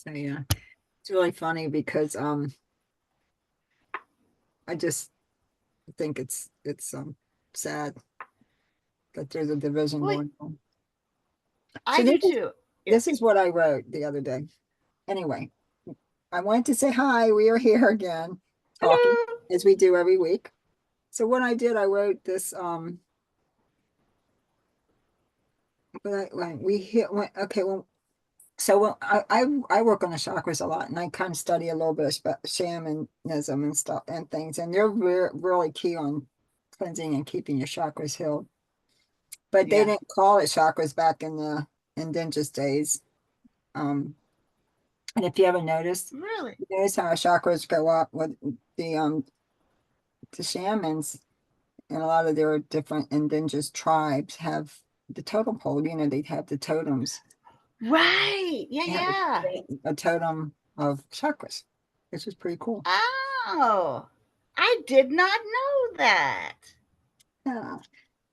So yeah, it's really funny because I just think it's sad that there's a division Well, going on. So I do too. Yeah. this is what I wrote the other day. Anyway, I wanted to say hi. We are here again talking Hello. as we do every week. So what I did, I wrote this but I when we hit when okay well so when I work on the chakras a lot and I kind of study a little bit of shamanism and stuff and things, and they're really key on cleansing and keeping your chakras healed. But they Yeah. didn't call it chakras back in the indigenous days. Um, and if you ever noticed, Really? you notice how our chakras go up with the shamans and a lot of their different indigenous tribes have the totem pole. You know, they have the totems. Right. Yeah, They have yeah. a totem of chakras, which is pretty cool. Oh, I did not know that. Yeah.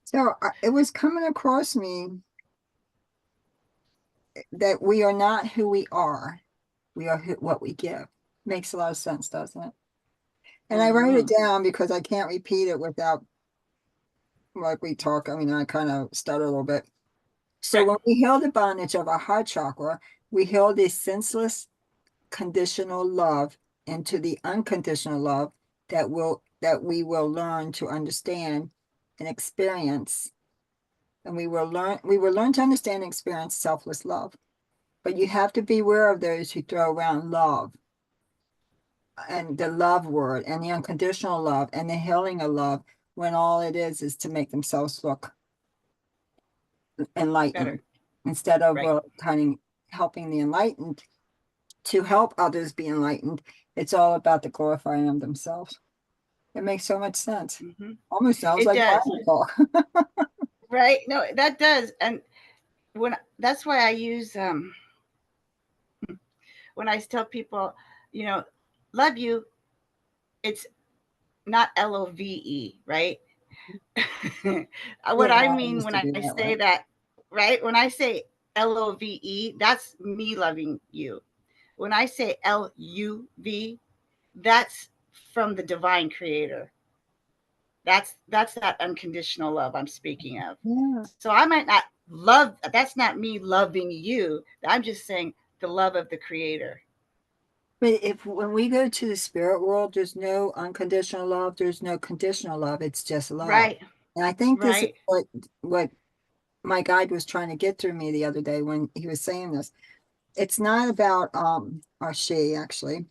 So it was coming across me that we are not who we are. We are what we give. Makes a lot of sense, doesn't it? And I wrote it Mm-hmm. down because I can't repeat it without, like we talk. I mean, I kind of stutter a little bit. So Right. when we heal the bondage of our heart chakra, we heal the senseless conditional love into the unconditional love that we will learn to understand and experience. And we will learn to understand and experience selfless love. But you have to be aware of those who throw around love and the love word and the unconditional love and the healing of love when all it is to make themselves look enlightened Better. instead of Right. kind of helping the enlightened to help others be enlightened. It's all about the glorifying of themselves. It makes so much sense. Mm-hmm. Almost sounds It like does. Bible talk. Right. No, that does. And when that's why I use when I tell people, you know, love you, it's not LOVE, right? What Yeah, I it mean used when to I be that say way. that, right? When I say LOVE, that's me loving you. When I say LUV, that's from the divine creator. That's that unconditional love I'm speaking of. Yeah. So I might not love, that's not me loving you. I'm just saying the love of the creator. But if when we go to the spirit world, there's no unconditional love, there's no conditional love, it's just love. Right. And I think this is Right. what my guide was trying to get through me the other day when he was saying this. It's not about or she actually,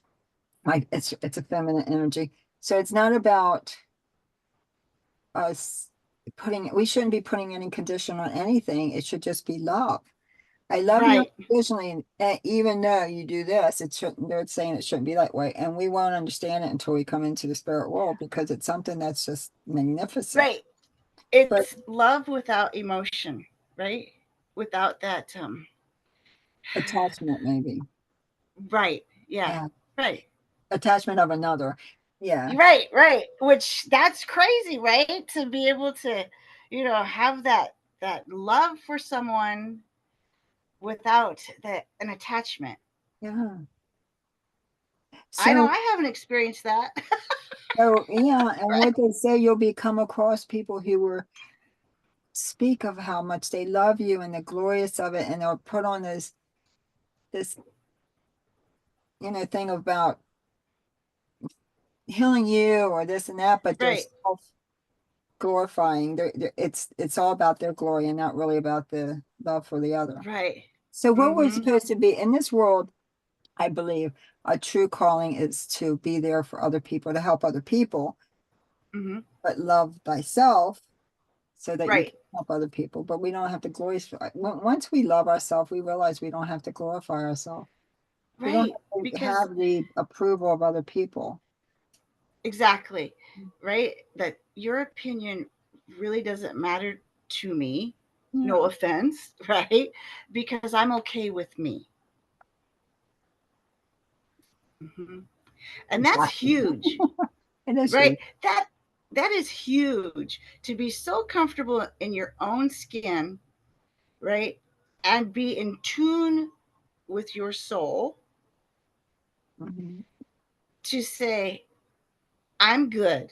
like it's a feminine energy. So it's not about us we shouldn't be putting any condition on anything. It should just be love. I love you Right. unconditionally, and even though you do this, it shouldn't. They're saying it shouldn't be that way, and we won't understand it until we come into the spirit world because it's something that's just magnificent. Right. But It's love without emotion, right? Without that attachment, maybe, right. Yeah. yeah, Right. attachment of another, yeah, Right, right. Which that's crazy, right? To be able to, have that love for someone without that an attachment. yeah. I know So, I haven't experienced that. yeah, and Right. what they say, you'll be come across people who were speak of how much they love you and the glorious of it, and they'll put on this thing about healing you or this and that, but they're Right. self glorifying. It's all about their glory and not really about the love for the other. Right. So what we're Mhm. supposed to be in this world, I believe, a true calling is to be there for other people, to help other people, Mhm. but love thyself so that you Right. can help other people. But we don't have to glorify. Once we love ourselves, we realize we don't have to glorify ourselves. We don't Right. have to Because have the approval of other people. exactly, right? That your opinion really doesn't matter to me. No Yeah. offense, right? Because I'm okay with me. Mhm. And that's Exactly. huge, It is right? you. That is huge to be so comfortable in your own skin, right? And be in tune with your soul, Mhm. to say, I'm good.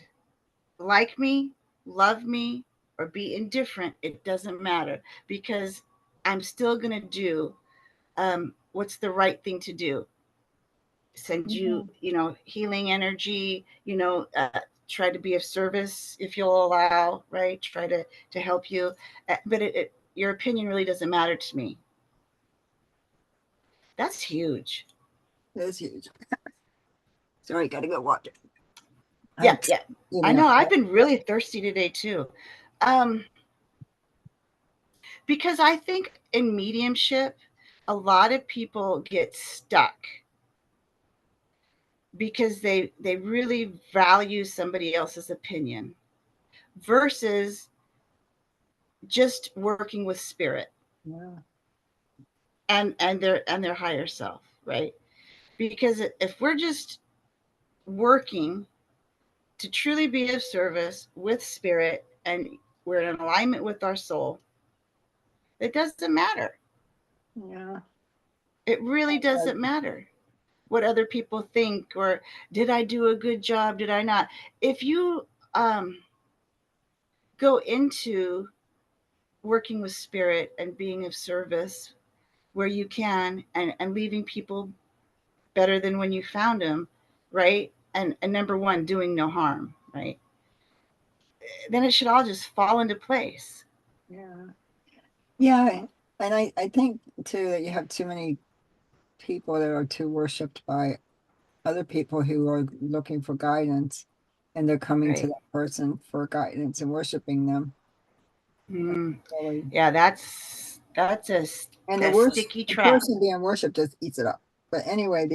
Like me, love me, or be indifferent. It doesn't matter, because I'm still going to do what's the right thing to do. Send you, Mhm. healing energy, try to be of service if you'll allow, right? Try to help you. But your opinion really doesn't matter to me. That's huge. That's huge. Sorry, gotta go watch it. Yeah, yeah. I Email. know. I've been really thirsty today too. Um, because I think in mediumship, a lot of people get stuck because they really value somebody else's opinion versus just working with spirit Yeah. and their higher self, right? Because if we're just working to truly be of service with spirit and we're in alignment with our soul, it doesn't matter. Yeah. It really doesn't matter what other people think, or did I do a good job, did I not. If you um, go into working with spirit and being of service where you can, and leaving people better than when you found them, right? And number one, doing no harm, right? Then it should all just fall into place. Yeah. Yeah. And I think too that you have too many people that are too worshipped by other people who are looking for guidance, and they're coming to Right. that person for guidance and worshiping them. Mm. Really. Yeah, that's And a sticky the trap. person being worshipped just eats it up. But anyway,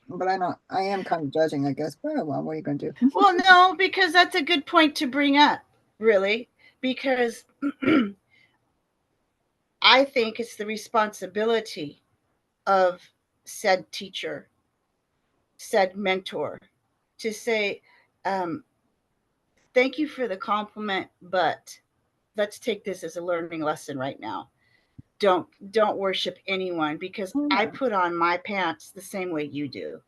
but I am kind of judging, I guess. But well, what are you gonna do? Well, no, because that's a good point to bring up, really, because I think it's the responsibility of said teacher, said mentor, to say, um, thank you for the compliment, but let's take this as a learning lesson right now. Don't worship anyone, because I Yeah. put on my pants the same way you do.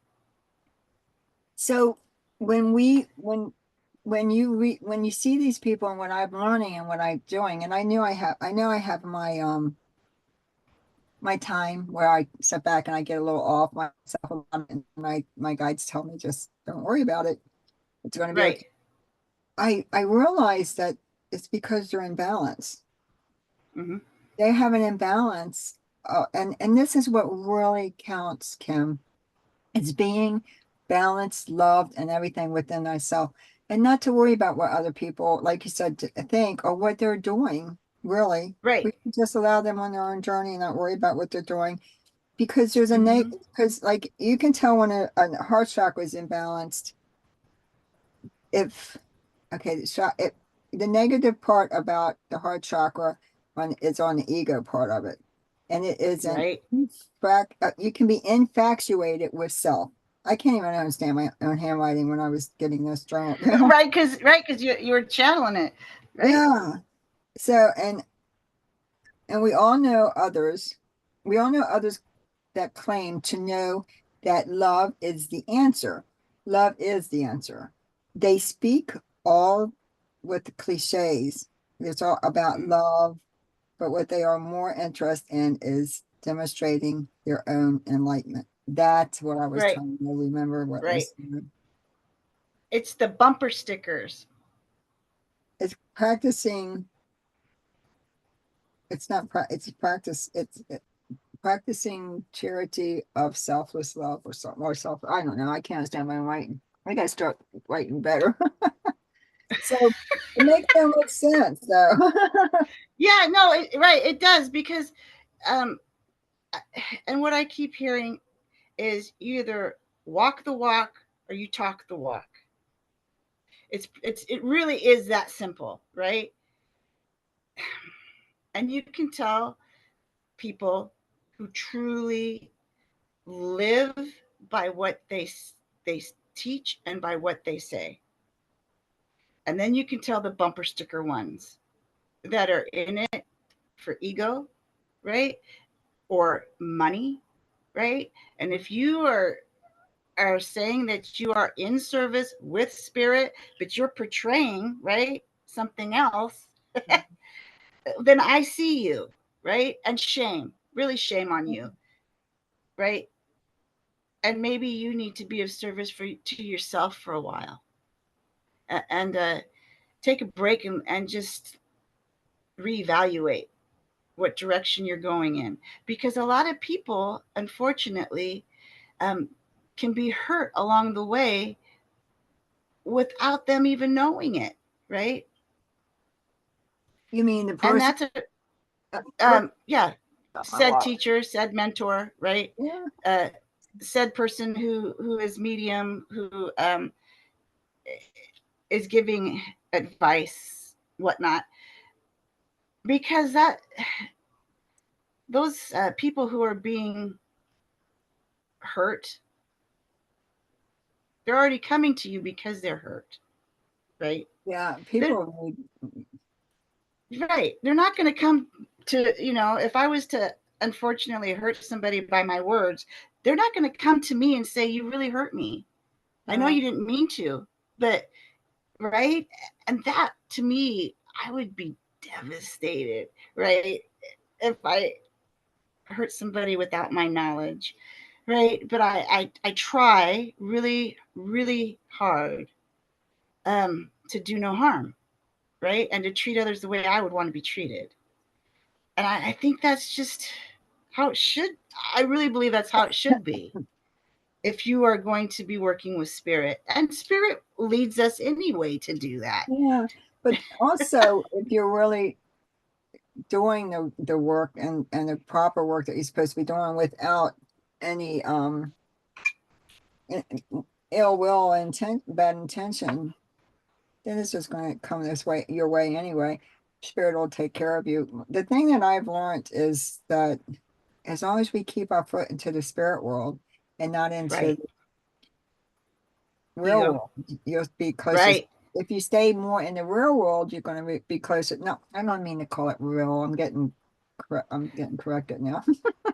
So when you see these people and what I'm learning and what I'm doing, and I know I have my time where I sit back and I get a little off myself, and my guides tell me just don't worry about it. It's going to be Right. okay. I realize that it's because they're in balance. Mm-hmm. They have an imbalance, and this is what really counts, Kim. It's being balanced, loved, and everything within thyself, and not to worry about what other people, like you said, think or what they're doing. Really, Right. we can just allow them on their own journey and not worry about what they're doing, because Mm-hmm. because like you can tell when a heart chakra is imbalanced if okay the negative part about the heart chakra is on the ego part of it, and it is an Right. you can be infatuated with self. I can't even understand my own handwriting when I was getting this journal. Right, because you were channeling it, right? Yeah. So and we all know others that claim to know that love is the answer. Love is the answer. They speak all with the cliches. It's all about love, but what they are more interested in is demonstrating their own enlightenment. That's what I was Right. trying to remember what Right. was said. It's the bumper stickers. It's practicing. It's not. It's practice. Practicing charity of selfless love or something or self. I don't know. I can't understand my writing. I gotta start writing better. So it makes so much sense though. Yeah, no, right, it does, because um and what I keep hearing is you either walk the walk or you talk the walk. It really is that simple, right? And you can tell people who truly live by what they teach and by what they say. And then you can tell the bumper sticker ones that are in it for ego, right? Or money, right? And if you are are saying that you are in service with spirit, but you're portraying, right, something else, then I see you, right? And shame, really shame on you, right? And maybe you need to be of service to yourself for a while, and take a break, and just reevaluate what direction you're going in, because a lot of people, unfortunately, um, can be hurt along the way without them even knowing it, right? You mean the And person? that's a What? yeah, My said wallet. teacher, said mentor, right? Yeah. uh said person who is medium, who is giving advice, whatnot, because that those people who are being hurt, they're already coming to you because they're hurt, right? Yeah. They're People right. They're not going to come to, if I was to unfortunately hurt somebody by my words, they're not going to come to me and say, "You really hurt me. I know need. you didn't mean to," but right. And that, to me, I would be devastated, right, if I hurt somebody without my knowledge, right? But I try really, really hard, to do no harm, right, and to treat others the way I would want to be treated. And I think that's just how it should. I really believe that's how it should be. If you are going to be working with spirit, and spirit leads us anyway to do that. Yeah. But also, if you're really doing the work and the proper work that you're supposed to be doing without any ill will and bad intention, then it's just going to come this way, your way anyway. Spirit will take care of you. The thing that I've learned is that as long as we keep our foot into the spirit world and not into Right. the real Ego. world, you'll be closer. Right. If you stay more in the real world, you're going to be closer. No, I don't mean to call it real. I'm getting corrected now.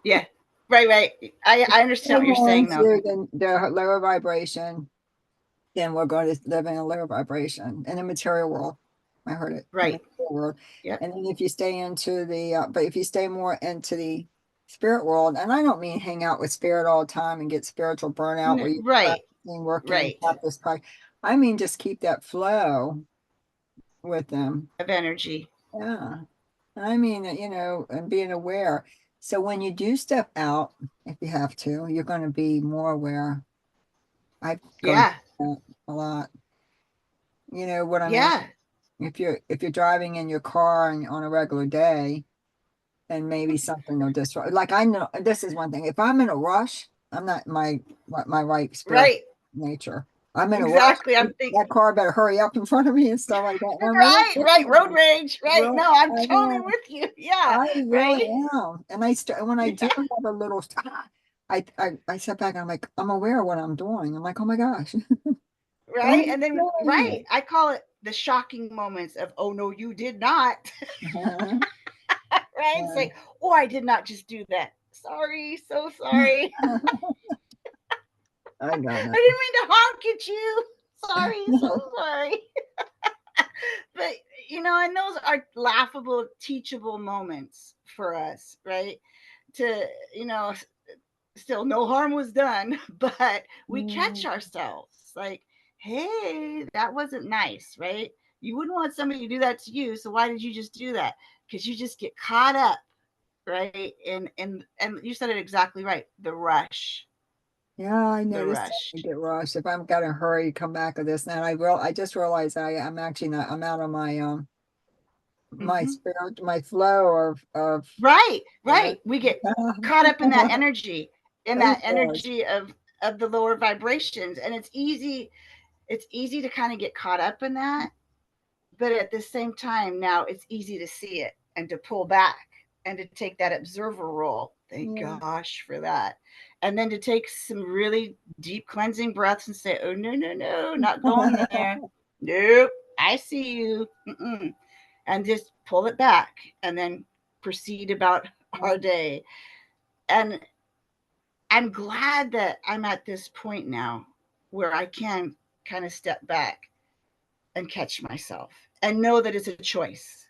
Yeah. Right. Right. I understand what you're More saying, though. into the lower vibration, then we're going to live in a lower vibration in the material world. I heard it, Right. material world. Yep. And then if you stay into but if you stay more into the spirit world, and I don't mean hang out with spirit all the time and get spiritual burnout where you're Right. practicing, working, Right. practice, practice. I mean, just keep that flow with them. Of energy. Yeah. I mean, and being aware. So when you do step out, if you have to, you're going to be more aware. I've gone Yeah. through that a lot. You know what I mean? Yeah. If you're driving in your car and on a regular day, then maybe something will disrupt. Like I know this is one thing. If I'm in a rush, I'm not my right spirit Right. nature. I'm in a rush. Exactly. I'm thinking. That car better hurry up in front of me and stuff like that. And I'm really Right. Right. Road rage. Right. well, No, I'm I totally know with you. Yeah. I really Right. am. And when I do Yeah. have a little I step back and I'm like, I'm aware of what I'm doing. I'm like, oh my gosh. Why am Right. And then, I doing right. I call it the shocking moments of, "Oh, no, you did not." this? Right. It's like, "Oh, I did not just do that. Sorry. So sorry. I got I it. didn't mean to honk at you. Sorry. So sorry." But, and those are laughable, teachable moments for us, right? To, still no harm was done, but we catch Mm. ourselves like, "Hey, that wasn't nice," right? You wouldn't want somebody to do that to you, so why did you just do that? Because you just get caught up, right? And you said it exactly right. The rush. Yeah, I The noticed that rush. I get rushed. If I'm gonna hurry, come back of this. Now I just realized I'm actually not. I'm out of my Hmm. spirit, my flow of. Right, Uh, right. We get caught up in that energy, it does. of the lower vibrations, and it's easy to kind of get caught up in that, but at the same time, now it's easy to see it and to pull back and to take that observer role. Thank Yeah. gosh for that. And then to take some really deep cleansing breaths and say, "Oh, no, no, no, not going there. Nope, I see you." Mm-mm. And just pull it back and then proceed about our day. And I'm glad that I'm at this point now where I can kind of step back and catch myself and know that it's a choice.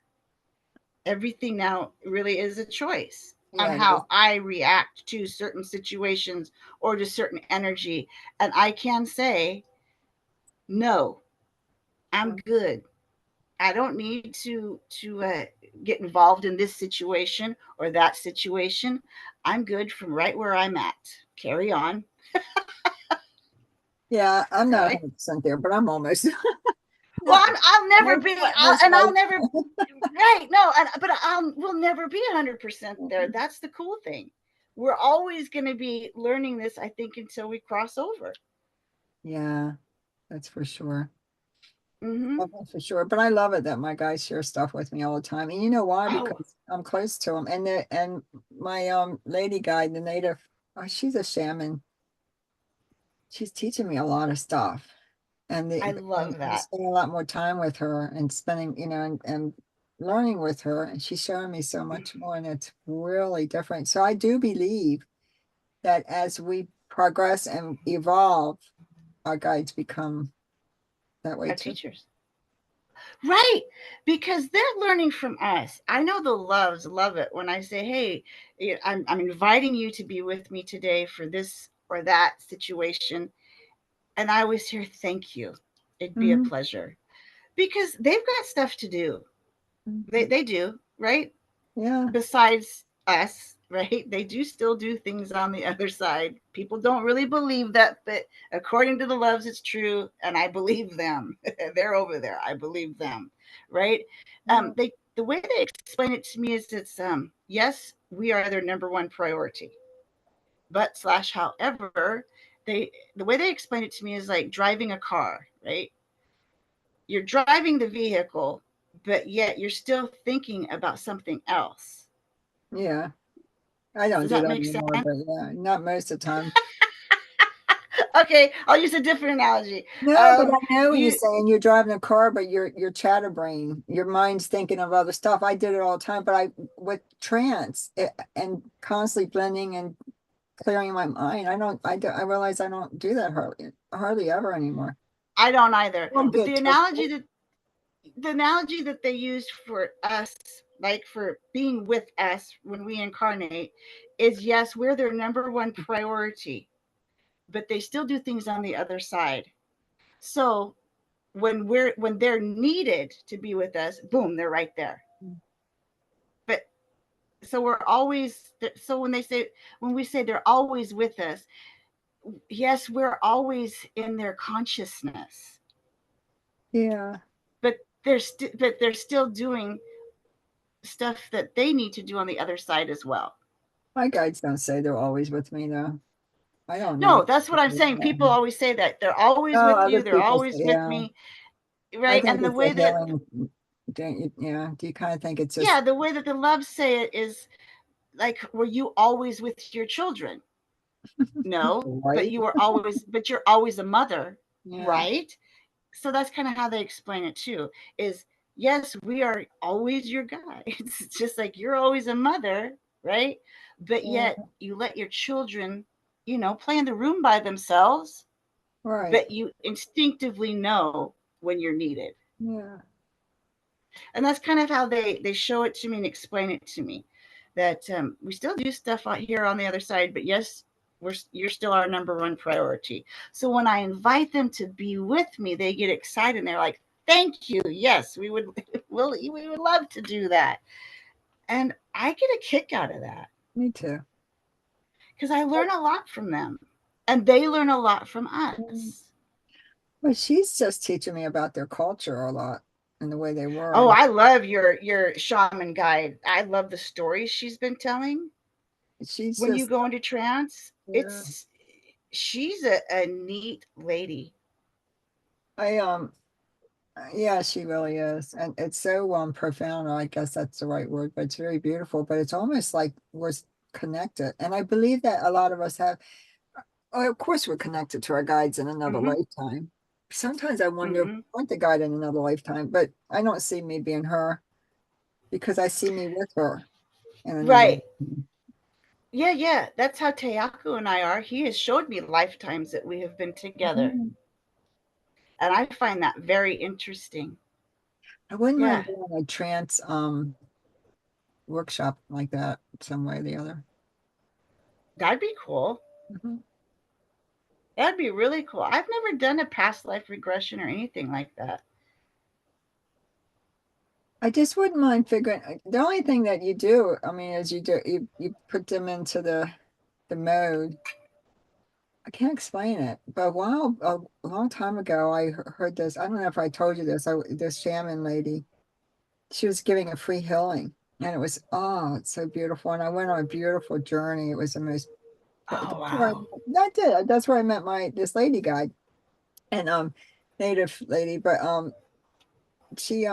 Everything now really is a choice on Yeah, it is. how I react to certain situations or to certain energy. And I can say, no, I'm good. I don't need to get involved in this situation or that situation. I'm good from right where I'm at. Carry on. Yeah, I'm not Right. 100% there, but I'm almost. Well, Not I'll never most, be, most I'll life. never. Right. No, but we'll never be 100% there. That's the cool thing. We're always going to be learning this, I think, until we cross over. Yeah, that's for sure. Mm-hmm. That's for sure. But I love it that my guys share stuff with me all the time. And you know why? Oh, Because I'm close to them. And my lady guide, the native, oh, she's a shaman. She's teaching me a lot of stuff. I And love I'm that. spending a lot more time with her and spending, and learning with her. And she's showing me so much more, and it's really different. So I do believe that as we progress and evolve, our guides become that way Our too. teachers. Right. Because they're learning from us. I know the loves love it when I say, hey, I'm inviting you to be with me today for this or that situation. And I always hear, thank you. It'd be a Mhm. pleasure. Because they've got stuff to do. Mhm. They do, right? Yeah. Besides us, right? They do still do things on the other side. People don't really believe that, but according to the loves, it's true, and I believe them. They're over there. I believe them, right? Yeah. They the way they explain it to me is it's yes, we are their number one priority, but slash however the way they explain it to me is like driving a car, right? You're driving the vehicle, but yet you're still thinking about something else. Yeah. I don't Does do that that make anymore, sense? but yeah, not most of the time. Okay, I'll use a different analogy. No, but I know what you're You saying. You're driving a car, but your chatterbrain, your mind's thinking of other stuff. I did it all the time, but I with trance and constantly blending and clearing my mind. I realize I don't do that hardly ever anymore. I don't either. I'll But get to it. the analogy that they use for us, like for being with us when we incarnate, is yes, we're their number one priority, but they still do things on the other side. So when they're needed to be with us, boom, they're right there. But so we're always so when we say they're always with us, yes, we're always in their consciousness, Yeah. but they're still doing stuff that they need to do on the other side as well. My guides don't say they're always with me though. I don't know. No, that's what I'm saying. People always say that they're always Oh, with other you, they're people say, always with yeah. me, I right? think And the it's a way that healing. Don't you, yeah. Do you kind of think it's yeah, just the way that the loves say it is like, were you always with your children? No, right? but you're always a mother, Yeah. right? So that's kind of how they explain it too. Is yes, we are always your guide. It's just like you're always a mother, right? But yet Yeah. you let your children, play in the room by themselves, Right. but you instinctively know when you're needed. Yeah. And that's kind of how they show it to me and explain it to me, that we still do stuff out here on the other side, but yes, you're still our number one priority. So when I invite them to be with me, they get excited and they're like, thank you, yes, we would we would love to do that. And I get a kick out of that Me too. because I learn a lot from them and they learn a lot from Mm. us. But she's just teaching me about their culture a lot and the way they were. Oh, And I love your shaman guide. I love the stories she's been telling she's when you just, go into trance. yeah. It's She's a neat lady. I yeah, she really is. And it's so profound. I guess that's the right word, but it's very beautiful. But it's almost like we're connected. And I believe that a lot of us have, oh, of course, we're connected to our guides in another Mm-hmm, lifetime. Sometimes I wonder if mm-hmm. I want the guide in another lifetime, but I don't see me being her because I see me with her in another Right. lifetime. Yeah. That's how Teyaku and I are. He has showed me lifetimes that we have been together. Mhm. And I find that very interesting. I wouldn't Yeah, mind doing a trance workshop like that some way or the other. that'd be cool. Mhm. That'd be really cool. I've never done a past life regression or anything like that. I just wouldn't mind figuring the only thing that you do, I mean, is you put them into the mode. I can't explain it, but a long time ago, heard this. I don't know if I told you this. This shaman lady, she was giving a free healing, and it was it's so beautiful. And I went on a beautiful journey. It was the most. Oh, That's where wow. that did. That's where I met my this lady guide and native lady, but she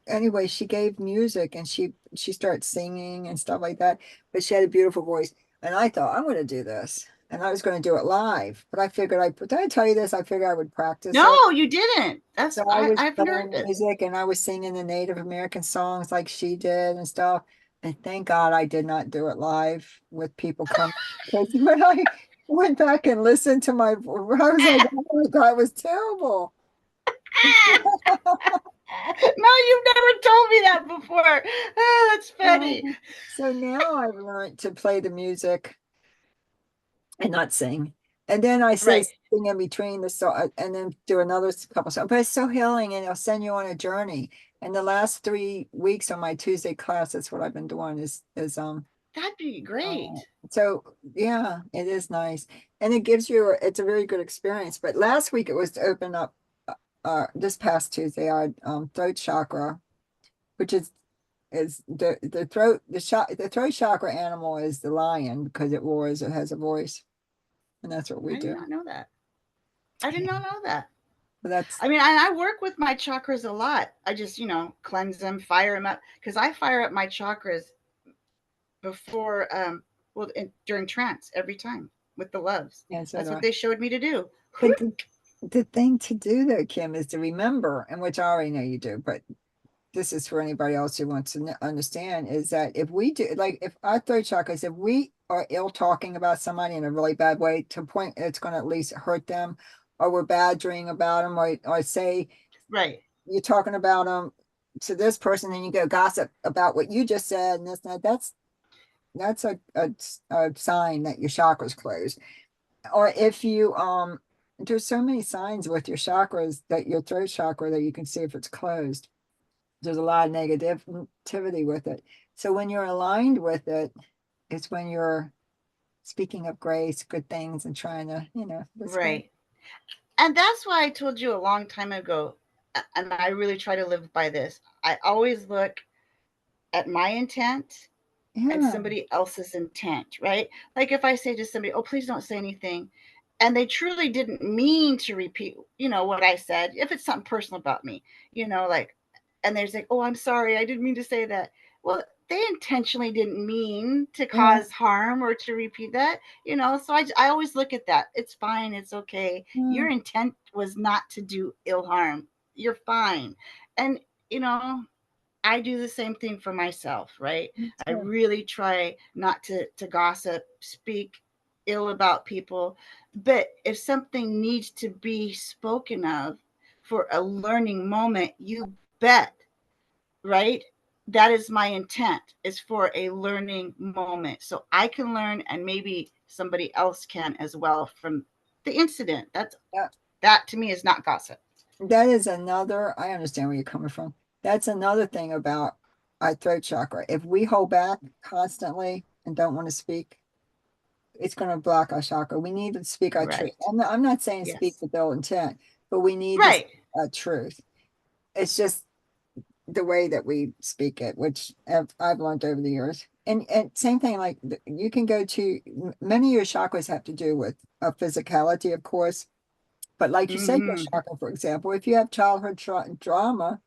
anyway, she gave music and she started singing and stuff like that. But she had a beautiful voice, and I thought I'm going to do this, and I was going to do it live. But I figured did I tell you this? I figured I would practice it. No, you didn't. So That's I I, was I haven't heard playing this. music and I was singing the Native American songs like she did and stuff. And thank God I did not do it live with people coming. Because when I went back and listened to I was like, oh my God, it was terrible. No, you've never told me that before. Oh, that's funny. So now I've learned to play the music and not sing. And then I say Right. something in between the song and then do another couple songs. But it's so healing and it'll send you on a journey. And the last 3 weeks on my Tuesday class, that's what I've been doing is That'd be uh, great. so yeah, it is nice. And it's a very good experience. But last week it was to open up this past Tuesday, our throat chakra, which is the throat the throat chakra animal is the lion because it roars, it has a voice, and that's what we I did do. not know that. I did not know that. But that's I mean, I work with my chakras a lot. I just, cleanse them, fire them up, because I fire up my chakras before, during trance every time with the loves. yeah, so That's do what I. they showed me to do. But the thing to do though, Kim, is to remember, and which I already know you do, but this is for anybody else who wants to understand, is that if we do, like if our third chakra is if we are ill talking about somebody in a really bad way to a point it's going to at least hurt them, or we're badgering about them, or say Right. you're talking about them to this person and you go gossip about what you just said and this and that, that's a sign that your chakra's closed. Or if you there's so many signs with your chakras that your throat chakra that you can see if it's closed. There's a lot of negativity with it. So when you're aligned with it, it's when you're speaking of grace, good things, and trying to, this way. Right. And that's why I told you a long time ago, and I really try to live by this. I always look at my intent and Yeah. somebody else's intent, right? Like if I say to somebody, "Oh, please don't say anything," and they truly didn't mean to repeat, what I said, if it's something personal about me, like, and they're like, "Oh, I'm sorry, I didn't mean to say that." Well, they intentionally didn't mean to Yeah. cause harm or to repeat that, So I always look at that. It's fine. It's okay. Yeah. Your intent was not to do ill harm. You're fine. And, you know, I do the same thing for myself, right? I So, really try not to gossip, speak ill about people. But if something needs to be spoken of for a learning moment, you bet, right? That is my intent, is for a learning moment. So I can learn and maybe somebody else can as well from the incident. yeah, That to me is not gossip. that is another, I understand where you're coming from. That's another thing about our throat chakra. If we hold back constantly and don't want to speak, it's going to block our chakra. We need to speak our truth. Right. I'm not saying speak Yes. with ill intent, but we need to speak Right. our truth. It's just the way that we speak it, which I've learned over the years. And same thing, like you can go to many of your chakras have to do with physicality, of course. But like you said, your Mm-hmm. chakra, for example, if you have childhood drama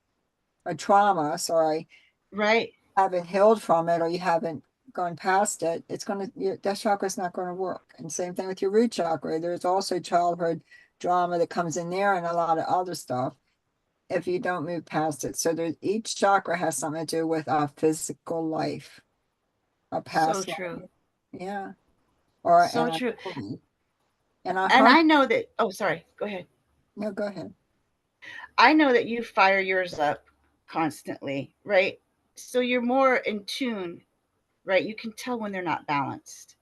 or trauma, sorry, Right. haven't healed from it or you haven't gone past it, it's going to, that chakra is not going to work. And same thing with your root chakra. There's also childhood drama that comes in there and a lot of other stuff if you don't move past it. So there's each chakra has something to do with our physical life. a So past true. life. Yeah. Or So and I true. and our And heart. I know that, oh, sorry, go ahead. No, go ahead. I know that you fire yours up constantly, right? So you're more in tune, right? You can tell when they're not balanced.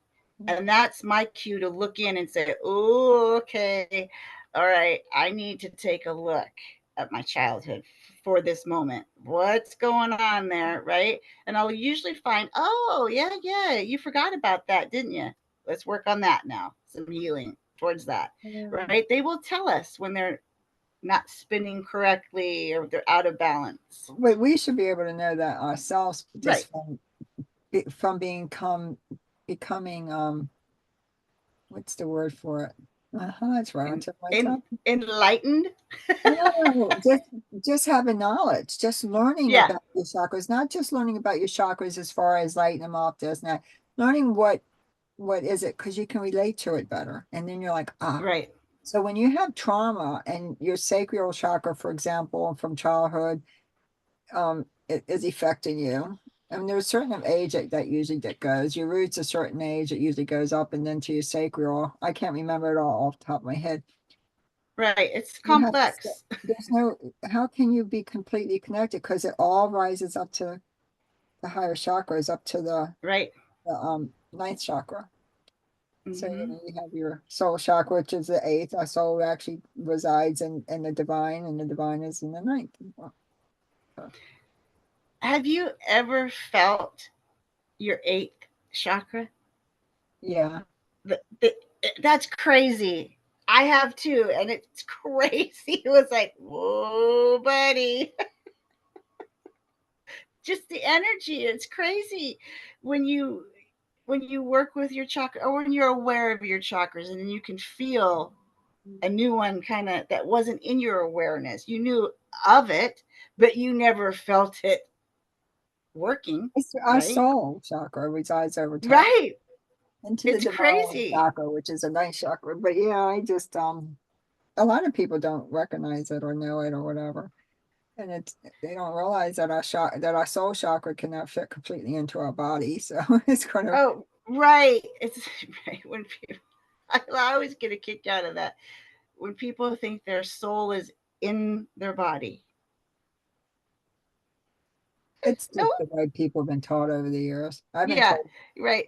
And that's my cue to look in and say, oh, okay, all right, I need to take a look at my childhood for this moment. What's going on there, right? And I'll usually find, oh, yeah, you forgot about that, didn't you? Let's work on that now. Some healing towards that, Yeah. right? They will tell us when they're not spinning correctly or they're out of balance. But we should be able to know that ourselves Right. just from becoming what's the word for it? It's right on In, tip of my in, tongue. enlightened. No, just having knowledge, just learning Yeah. about your chakras, not just learning about your chakras as far as lighting them up, this and that. Learning what is it, because you can relate to it better. And then you're like, ah. Right. So when you have trauma and your sacral chakra, for example, from childhood, it is affecting you. I mean, there's a certain age that usually that goes. Your roots a certain age, it usually goes up and then to your sacral. I can't remember it all off the top of my head. Right. It's You have to, complex. there's no, how can you be completely connected? Because it all rises up to the higher chakras, up to Right. the ninth chakra. So, you Hmm. know, you have your soul chakra, which is the eighth. Our soul actually resides in the divine, and the divine is in the ninth. Have you ever felt your eighth chakra? Yeah. That's crazy. I have too, and it's crazy. It was like, whoa, buddy. Just the energy. It's crazy when you work with your chakra or when you're aware of your chakras and then you can feel a new one kind of that wasn't in your awareness. You knew of it, but you never felt it working, Our right? soul chakra resides over top Right. into the It's divine crazy. chakra, which is a ninth chakra. But yeah, I just a lot of people don't recognize it or know it or whatever. And it's they don't realize that that our soul chakra cannot fit completely into our body. So it's gonna Oh, right. It's right when people, I always get a kick out of that when people think their soul is in their body. it's No, just the way people have been taught over the years. I've been yeah, told right.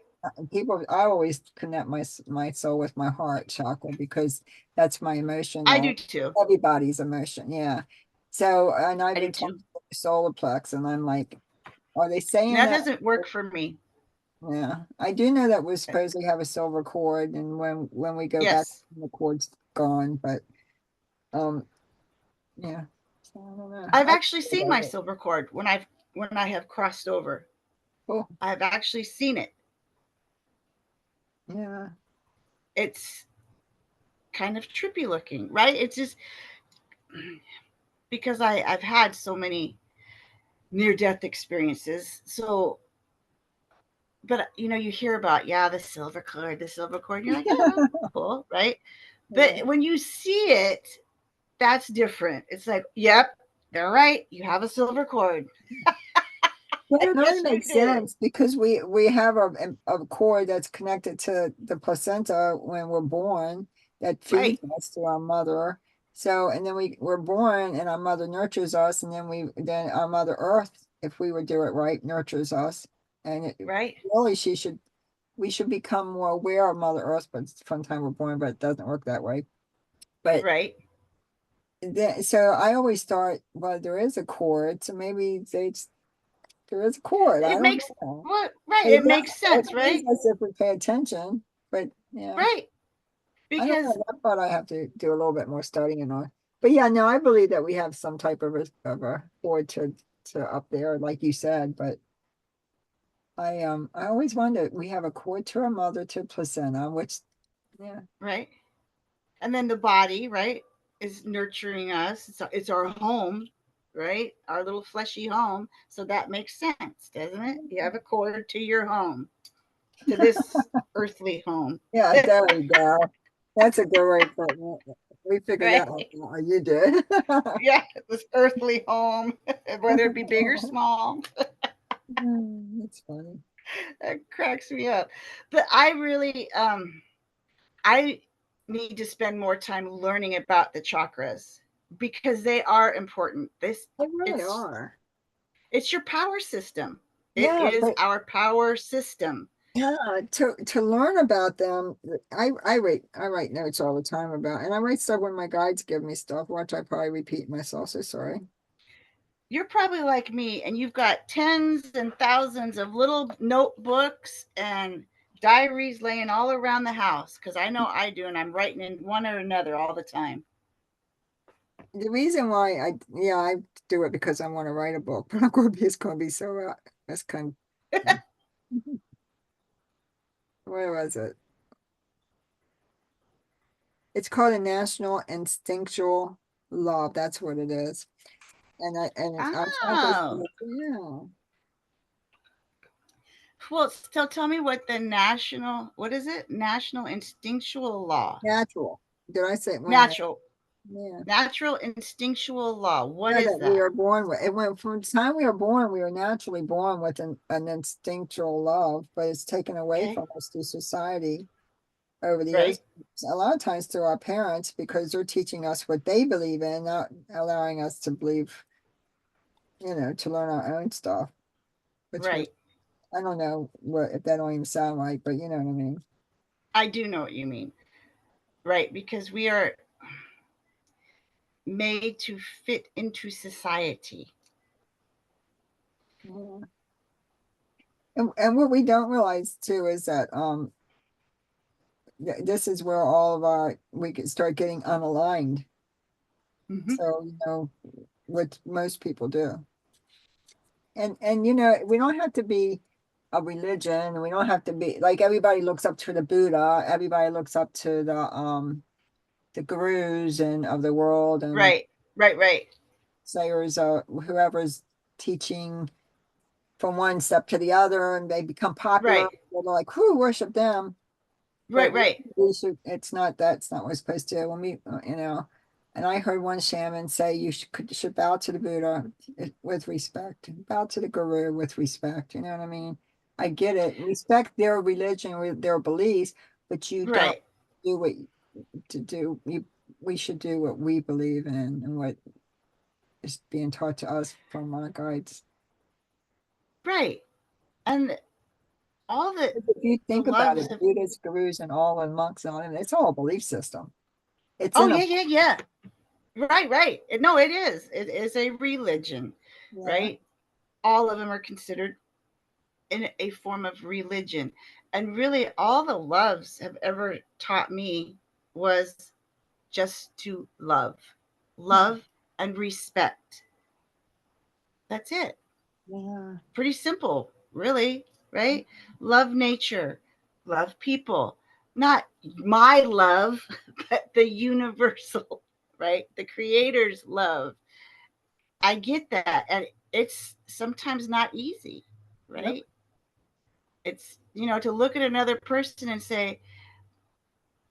people I always connect my soul with my heart chakra because that's my I do emotional too. everybody's emotion. Yeah. So and I've I do been told too. solar plex and I'm like, are they And saying that that? doesn't work for me. Yeah, I do know that we're supposed to have a silver cord, and when we go back, Yes. the cord's gone. But um, yeah, so I don't know. I've I actually feel seen about my it. silver cord when I have crossed over. Cool. I've actually seen it. Yeah, It's kind of trippy looking, right? It's just because I've had so many near death experiences. So, but you hear about, yeah, the silver cord. You're like, yeah, cool, right? But yeah. when you see it, that's different. It's like, yep, they're right. You have a silver cord. But it only Yes, you makes do. sense because we have a cord that's connected to the placenta when we're born that feeds Right, us to our mother. So and then we're born and our mother nurtures us, and then our mother Earth, if we would do it right, nurtures us. And right, really, we should become more aware of Mother Earth, but from the time we're born, but it doesn't work that way. But right. then, so I always thought, well, there is a cord, so maybe there is a cord. I It don't makes know. what right. It It does, makes it sense, feeds right? us if we pay attention, but yeah, Right. I don't Because know. That part I have to do a little bit more studying on. But yeah, no, I believe that we have some type of a cord to up there, like you said. But I always wonder we have a cord to our mother to placenta, which yeah. right. And then the body, right, is nurturing us. It's our home, right? Our little fleshy home. So that makes sense, doesn't it? You have a cord to your home, to this earthly home, Yeah, there we go. That's a good way of putting it. We figured right? that out. Now. You did. Yeah, this earthly home, whether it be big or small. That's funny. That cracks me up. But I really I need to spend more time learning about the chakras because they are important. This They really it's are. it's your power system. It Yeah, is but our power system. yeah, to learn about them, I write notes all the time about, and I write stuff when my guides give me stuff, which I probably repeat myself, so sorry. You're probably like me and you've got tens and thousands of little notebooks and diaries laying all around the house because I know I do, and I'm writing in one or another all the time. The reason why I do it because I want to write a book, but I'm going to be, it's going to be so, that's kind of, where was it? It's called a National Instinctual Love. That's what it is. I was trying to Oh, yeah, well, so tell me what the national, what is it? National instinctual law. natural. Did I say, wait a minute. Natural, Yeah. natural instinctual law. What Yeah, is that we that? are born with. It went from the time we were born, we were naturally born with an instinctual love, but it's taken away Okay. from us through society over the years. Right. A lot of times through our parents because they're teaching us what they believe in, not allowing us to believe, to learn our own stuff, which was, Right. I don't know what if that don't even sound right, but you know what I mean. I do know what you mean. Right. Because we are made to fit into society. Yeah. And what we don't realize too is that this is where all of our we could start getting unaligned. Mm-hmm. So, what most people do. And we don't have to be a religion. We don't have to be like everybody looks up to the Buddha, everybody looks up to the gurus and of the world and Right. Right. Right. sayers, whoever's teaching from one step to the other, and they become popular. Right. They're like, who worship them? But Right. Right. we should, that's not what we're supposed to do. When and I heard one shaman say should bow to the Buddha with respect, bow to the Guru with respect. You know what I mean? I get it. Respect their religion, their beliefs, but you don't Right. do what to do. We should do what we believe in and what is being taught to us from our guides. Right. And all If you the think about loves it, of, Buddhists, gurus, and all the monks and all that, it's all a belief system. It's oh in yeah, a yeah, yeah. Right, right. No, it is. It is a religion, yeah. right? All of them are considered in a form of religion. And really, all the loves have ever taught me was just to love, love and respect. That's it. Yeah. Pretty simple, really, right? Love nature, love people, not my love, but the universal, right? The creator's love. I get that. And it's sometimes not easy, Yep. right? It's, to look at another person and say,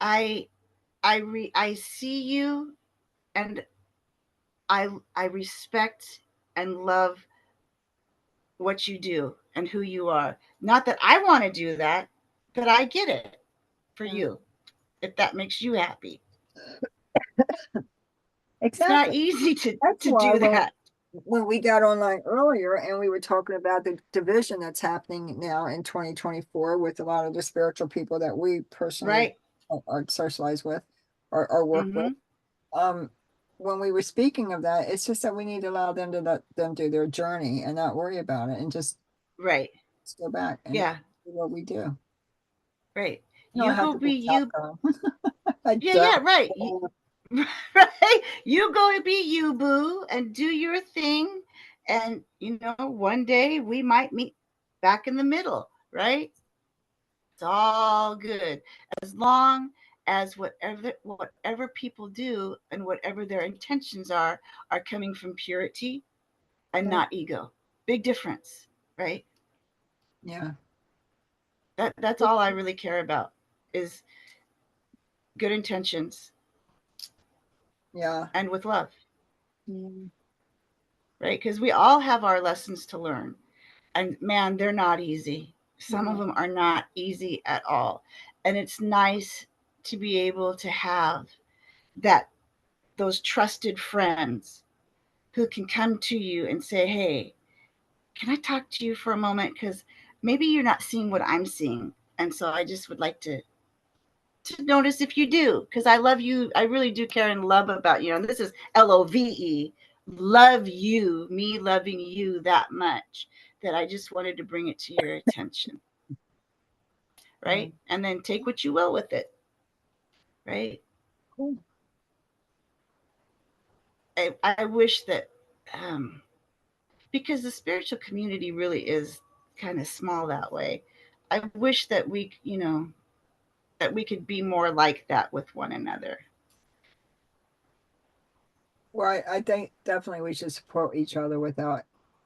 I I see you, and I respect and love what you do and who you are. Not that I want to do that, but I get it for Yeah. you, if that makes you happy. It's not Exactly. easy to That's to why do when that. when we got online earlier and we were talking about the division that's happening now in 2024 with a lot of the spiritual people that we personally Right. are socialized with or work with. Mm-hmm. Um, when we were speaking of that, it's just that we need to allow them to let them do their journey and not worry about it and just Right. go back and Yeah. do what we do. Right. You don't You have go to be be tough you. girl. I Yeah, don't. yeah, right. Right. You go to be you, boo, and do your thing. And one day we might meet back in the middle, right? It's all good. As long as whatever people do and whatever their intentions are coming from purity and Yeah. not ego. Big difference, right? Yeah. That's all I really care about is good intentions Yeah. and with love, Mm. right? Because we all have our lessons to learn. And man, they're not easy. Some of them are not easy at all. And it's nice to be able to have that, those trusted friends who can come to you and say, hey, can I talk to you for a moment? Because maybe you're not seeing what I'm seeing. And so I just would like to notice if you do, because I love you. I really do care and love about you. And this is LOVE, love you, me loving you that much that I just wanted to bring it to your attention. Right. And then take what you will with it. Right. Cool. I wish that, because the spiritual community really is kind of small that way. I wish that we, that we could be more like that with one another. Well, I think definitely we should support each other without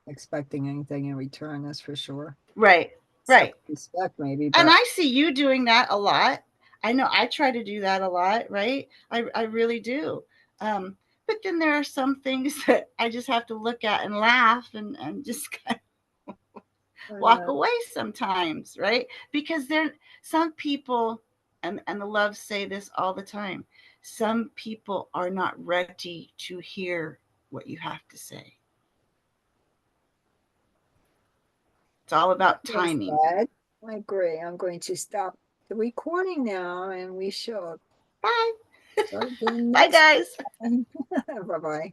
expecting anything in return. That's for sure. Right. Right. Respect maybe, And but I see you doing that a lot. I know I try to do that a lot, right? I really do. But then there are some things that I just have to look at and laugh and just kind of walk away sometimes, right? Because there, some people, and the Loves say this all the time, some people are not ready to hear what you have to say. It's all about timing. I agree. I'm going to stop the recording now and we shall Bye. start again Bye, next guys. time. Bye-bye.